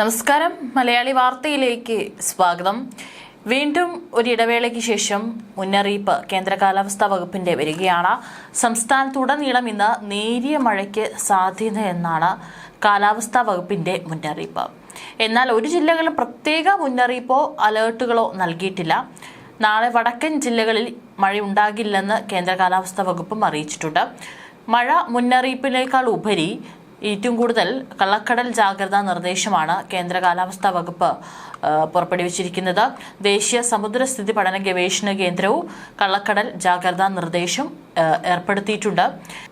നമസ്കാരം. മലയാളി വാർത്തയിലേക്ക് സ്വാഗതം. വീണ്ടും ഒരിടവേളയ്ക്ക് ശേഷം മുന്നറിയിപ്പ് കേന്ദ്ര കാലാവസ്ഥാ വകുപ്പിന്റെ വരികയാണ്. സംസ്ഥാനത്തുടനീളം ഇന്ന് നേരിയ മഴയ്ക്ക് സാധ്യതയെന്നാണ് കാലാവസ്ഥാ വകുപ്പിന്റെ മുന്നറിയിപ്പ്. എന്നാൽ ഒരു ജില്ലകളിലും പ്രത്യേക മുന്നറിയിപ്പോ അലേർട്ടുകളോ നൽകിയിട്ടില്ല. നാളെ വടക്കൻ ജില്ലകളിൽ മഴയുണ്ടാകില്ലെന്ന് കേന്ദ്ര കാലാവസ്ഥാ വകുപ്പും അറിയിച്ചിട്ടുണ്ട്. മഴ മുന്നറിയിപ്പിനേക്കാൾ ഉപരി ഏറ്റവും കൂടുതൽ കള്ളക്കടൽ ജാഗ്രതാ നിർദ്ദേശമാണ് കേന്ദ്ര കാലാവസ്ഥാ വകുപ്പ് പുറപ്പെടുവിച്ചിരിക്കുന്നത്. ദേശീയ സമുദ്രസ്ഥിതി പഠന ഗവേഷണ കേന്ദ്രവും കള്ളക്കടൽ ജാഗ്രതാ നിർദ്ദേശം ഏർപ്പെടുത്തിയിട്ടുണ്ട്.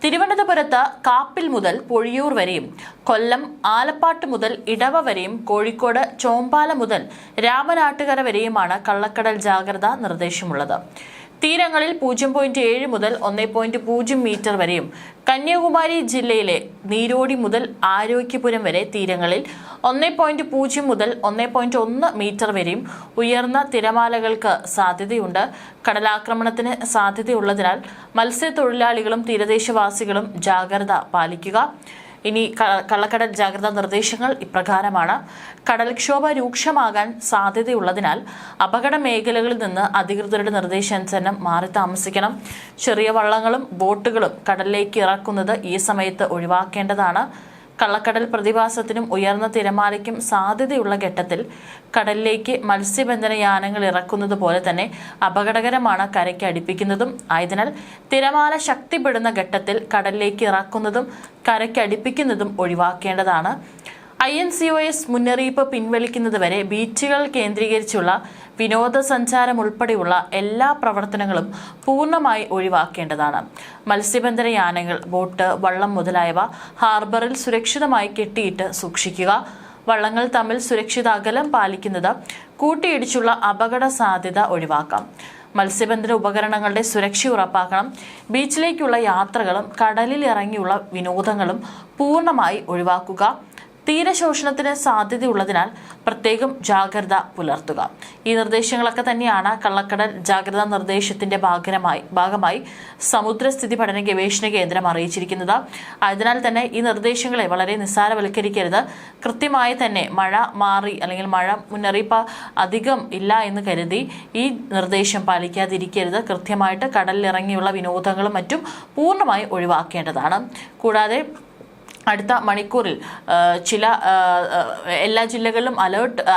തിരുവനന്തപുരത്ത് കാപ്പിൽ മുതൽ പൊഴിയൂർ വരെയും, കൊല്ലം ആലപ്പാട്ട് മുതൽ ഇടവ വരെയും, കോഴിക്കോട് ചോമ്പാല മുതൽ രാമനാട്ടുകര വരെയുമാണ് കള്ളക്കടൽ ജാഗ്രതാ നിർദ്ദേശമുള്ളത്. തീരങ്ങളിൽ 0.7 മുതൽ 1.0 മീറ്റർ വരെയും, കന്യാകുമാരി ജില്ലയിലെ നീരോടി മുതൽ ആരോഗ്യപുരം വരെ തീരങ്ങളിൽ 1.0 മുതൽ 1.1 മീറ്റർ വരെയും ഉയർന്ന തിരമാലകൾക്ക് സാധ്യതയുണ്ട്. കടലാക്രമണത്തിന് സാധ്യതയുള്ളതിനാൽ മത്സ്യത്തൊഴിലാളികളും തീരദേശവാസികളും ജാഗ്രത പാലിക്കുക. ഇനി കള്ളക്കടൽ ജാഗ്രതാ നിർദ്ദേശങ്ങൾ ഇപ്രകാരമാണ്. കടൽക്ഷോഭ രൂക്ഷമാകാൻ സാധ്യതയുള്ളതിനാൽ അപകട മേഖലകളിൽ നിന്ന് അധികൃതരുടെ നിർദ്ദേശാനുസരണം മാറി താമസിക്കണം. ചെറിയ വള്ളങ്ങളും ബോട്ടുകളും കടലിലേക്ക് ഇറക്കുന്നത് ഈ സമയത്ത് ഒഴിവാക്കേണ്ടതാണ്. കള്ളക്കടൽ പ്രതിഭാസത്തിനും ഉയർന്ന തിരമാലയ്ക്കും സാധ്യതയുള്ള ഘട്ടത്തിൽ കടലിലേക്ക് മത്സ്യബന്ധന യാനങ്ങൾ ഇറക്കുന്നത് പോലെ തന്നെ അപകടകരമാണ് കരയ്ക്ക് അടുപ്പിക്കുന്നതും. ആയതിനാൽ തിരമാല ശക്തിപ്പെടുന്ന ഘട്ടത്തിൽ കടലിലേക്ക് ഇറക്കുന്നതും കരയ്ക്ക് അടുപ്പിക്കുന്നതും ഒഴിവാക്കേണ്ടതാണ്. INCOS മുന്നറിയിപ്പ് പിൻവലിക്കുന്നതുവരെ ബീച്ചുകൾ കേന്ദ്രീകരിച്ചുള്ള വിനോദസഞ്ചാരം ഉൾപ്പെടെയുള്ള എല്ലാ പ്രവർത്തനങ്ങളും പൂർണ്ണമായി ഒഴിവാക്കേണ്ടതാണ്. മത്സ്യബന്ധന യാനങ്ങൾ, ബോട്ട്, വള്ളം മുതലായവ ഹാർബറിൽ സുരക്ഷിതമായി കെട്ടിയിട്ട് സൂക്ഷിക്കുക. വള്ളങ്ങൾ തമ്മിൽ സുരക്ഷിത അകലം പാലിക്കുന്നത് കൂട്ടിയിടിച്ചുള്ള അപകട സാധ്യത ഒഴിവാക്കാം. മത്സ്യബന്ധന ഉപകരണങ്ങളുടെ സുരക്ഷ ഉറപ്പാക്കണം. ബീച്ചിലേക്കുള്ള യാത്രകളും കടലിൽ ഇറങ്ങിയുള്ള വിനോദങ്ങളും പൂർണ്ണമായി ഒഴിവാക്കുക. തീരശോഷണത്തിന് സാധ്യതയുള്ളതിനാൽ പ്രത്യേകം ജാഗ്രത പുലർത്തുക. ഈ നിർദ്ദേശങ്ങളൊക്കെ തന്നെയാണ് കള്ളക്കടൽ ജാഗ്രതാ നിർദ്ദേശത്തിന്റെ ഭാഗമായി സമുദ്രസ്ഥിതി പഠന ഗവേഷണ കേന്ദ്രം അറിയിച്ചിരിക്കുന്നത്. അതിനാൽ തന്നെ ഈ നിർദ്ദേശങ്ങളെ വളരെ നിസ്സാരവൽക്കരിക്കരുത്. കൃത്യമായി തന്നെ മഴ മാറി അല്ലെങ്കിൽ മഴ മുന്നറിയിപ്പ് അധികം ഇല്ല എന്ന് കരുതി ഈ നിർദ്ദേശം പാലിക്കാതിരിക്കരുത്. കൃത്യമായിട്ട് കടലിലിറങ്ങിയുള്ള വിനോദങ്ങളും മറ്റും പൂർണ്ണമായി ഒഴിവാക്കേണ്ടതാണ്. കൂടാതെ അടുത്ത മണിക്കൂറിൽ എല്ലാ ജില്ലകളിലും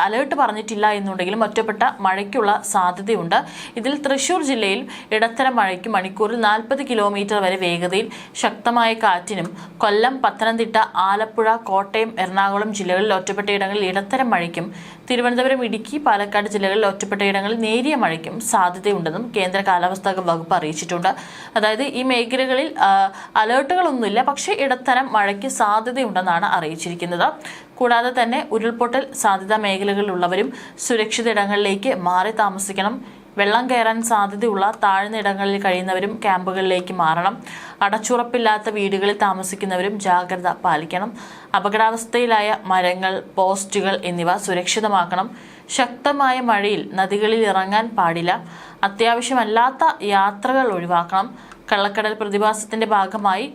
അലേർട്ട് പറഞ്ഞിട്ടില്ല എന്നുണ്ടെങ്കിലും ഒറ്റപ്പെട്ട മഴയ്ക്കുള്ള സാധ്യതയുണ്ട്. ഇതിൽ തൃശൂർ ജില്ലയിൽ ഇടത്തരം മഴയ്ക്ക് മണിക്കൂറിൽ 40 കിലോമീറ്റർ വരെ വേഗതയിൽ ശക്തമായ കാറ്റിനും, കൊല്ലം, പത്തനംതിട്ട, ആലപ്പുഴ, കോട്ടയം, എറണാകുളം ജില്ലകളിൽ ഒറ്റപ്പെട്ടയിടങ്ങളിൽ ഇടത്തരം മഴയ്ക്കും, തിരുവനന്തപുരം, ഇടുക്കി, പാലക്കാട് ജില്ലകളിൽ ഒറ്റപ്പെട്ടയിടങ്ങളിൽ നേരിയ മഴയ്ക്കും സാധ്യതയുണ്ടെന്നും കേന്ദ്ര കാലാവസ്ഥാ വകുപ്പ് അറിയിച്ചിട്ടുണ്ട്. അതായത് ഈ മേഖലകളിൽ അലേർട്ടുകളൊന്നുമില്ല, പക്ഷേ ഇടത്തരം മഴയ്ക്ക് സാധ്യതയുണ്ടെന്നാണ് അറിയിച്ചിരിക്കുന്നത്. കൂടാതെ തന്നെ ഉരുൾപൊട്ടൽ സാധ്യതാ മേഖലകളിലുള്ളവരും സുരക്ഷിത ഇടങ്ങളിലേക്ക് മാറി താമസിക്കണം. വെള്ളം കയറാൻ സാധ്യതയുള്ള താഴ്ന്ന ഇടങ്ങളിൽ കഴിയുന്നവരും ക്യാമ്പുകളിലേക്ക് മാറണം. അടച്ചുറപ്പില്ലാത്ത വീടുകളിൽ താമസിക്കുന്നവരും ജാഗ്രത പാലിക്കണം. അപകടാവസ്ഥയിലായ മരങ്ങൾ, പോസ്റ്റുകൾ എന്നിവ സുരക്ഷിതമാക്കണം. ശക്തമായ മഴയിൽ നദികളിൽ ഇറങ്ങാൻ പാടില്ല. അത്യാവശ്യമല്ലാത്ത യാത്രകൾ ഒഴിവാക്കണം. കള്ളക്കടൽ പ്രതിഭാസത്തിന്റെ ഭാഗമായി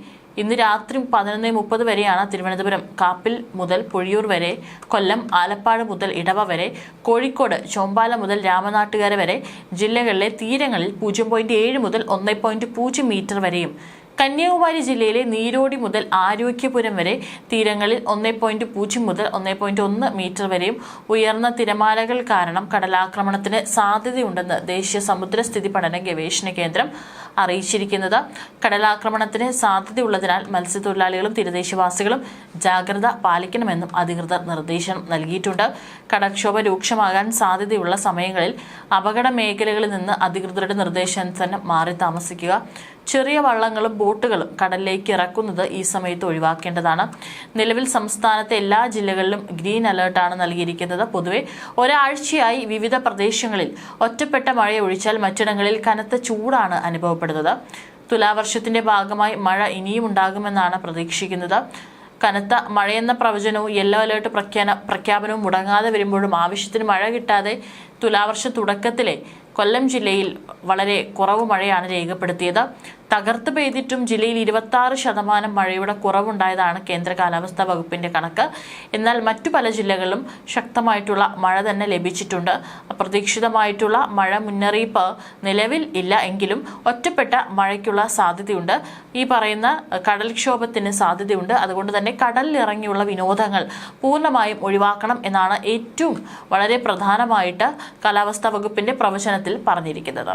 ഇന്ന് രാത്രി 11:30 വരെയാണ് തിരുവനന്തപുരം കാപ്പിൽ മുതൽ പൊഴിയൂർ വരെ, കൊല്ലം ആലപ്പാട് മുതൽ ഇടവ വരെ, കോഴിക്കോട് ചോമ്പാല മുതൽ രാമനാട്ടുകര വരെ ജില്ലകളിലെ തീരങ്ങളിൽ 0.7 മുതൽ 1.0 മീറ്റർ വരെയും, കന്യാകുമാരി ജില്ലയിലെ നീരോടി മുതൽ ആരോഗ്യപുരം വരെ തീരങ്ങളിൽ 1.0 മുതൽ 1.1 മീറ്റർ വരെയും ഉയർന്ന തിരമാലകൾ കാരണം കടലാക്രമണത്തിന് സാധ്യതയുണ്ടെന്ന് ദേശീയ സമുദ്രസ്ഥിതി പഠന ഗവേഷണ കേന്ദ്രം അറിയിച്ചിരിക്കുന്നത്. കടലാക്രമണത്തിന് സാധ്യതയുള്ളതിനാൽ മത്സ്യത്തൊഴിലാളികളും തീരദേശവാസികളും ജാഗ്രത പാലിക്കണമെന്നും അധികൃതർ നിർദ്ദേശം നൽകിയിട്ടുണ്ട്. കടൽക്ഷോഭ രൂക്ഷമാകാൻ സാധ്യതയുള്ള സമയങ്ങളിൽ അപകട മേഖലകളിൽ നിന്ന് അധികൃതരുടെ നിർദ്ദേശാനുസരണം മാറി താമസിക്കുക. ചെറിയ വള്ളങ്ങളും ബോട്ടുകളും കടലിലേക്ക് ഇറക്കുന്നത് ഈ സമയത്ത് ഒഴിവാക്കേണ്ടതാണ്. നിലവിൽ സംസ്ഥാനത്തെ എല്ലാ ജില്ലകളിലും ഗ്രീൻ അലേർട്ടാണ് നൽകിയിരിക്കുന്നത്. പൊതുവെ ഒരാഴ്ചയായി വിവിധ പ്രദേശങ്ങളിൽ ഒറ്റപ്പെട്ട മഴയൊഴിച്ചാൽ മറ്റിടങ്ങളിൽ കനത്ത ചൂടാണ് അനുഭവപ്പെടുന്നത്. തുലാവർഷത്തിന്റെ ഭാഗമായി മഴ ഇനിയും ഉണ്ടാകുമെന്നാണ് പ്രതീക്ഷിക്കുന്നത്. കനത്ത മഴയെന്ന പ്രവചനവും യെല്ലോ അലേർട്ട് പ്രഖ്യാപനവും മുടങ്ങാതെ വരുമ്പോഴും ആവശ്യത്തിന് മഴ കിട്ടാതെ തുലാവർഷ തുടക്കത്തിലെ കൊല്ലം ജില്ലയിൽ വളരെ കുറവ് മഴയാണ് രേഖപ്പെടുത്തിയത്. തകർത്ത് പെയ്തിട്ടും ജില്ലയിൽ 26% മഴയുടെ കുറവുണ്ടായതാണ് കേന്ദ്ര കാലാവസ്ഥാ വകുപ്പിന്റെ കണക്ക്. എന്നാൽ മറ്റു പല ജില്ലകളിലും ശക്തമായിട്ടുള്ള മഴ തന്നെ ലഭിച്ചിട്ടുണ്ട്. അപ്രതീക്ഷിതമായിട്ടുള്ള മഴ മുന്നറിയിപ്പ് നിലവിൽ ഇല്ല എങ്കിലും ഒറ്റപ്പെട്ട മഴയ്ക്കുള്ള സാധ്യതയുണ്ട്. ഈ പറയുന്ന കടൽക്ഷോഭത്തിന് സാധ്യതയുണ്ട്. അതുകൊണ്ട് തന്നെ കടലിലിറങ്ങിയുള്ള വിനോദങ്ങൾ പൂർണ്ണമായും ഒഴിവാക്കണം എന്നാണ് ഏറ്റവും വളരെ പ്രധാനമായിട്ട് കാലാവസ്ഥാ വകുപ്പിന്റെ പ്രവചനത്തിൽ പറഞ്ഞിരിക്കുന്നത്.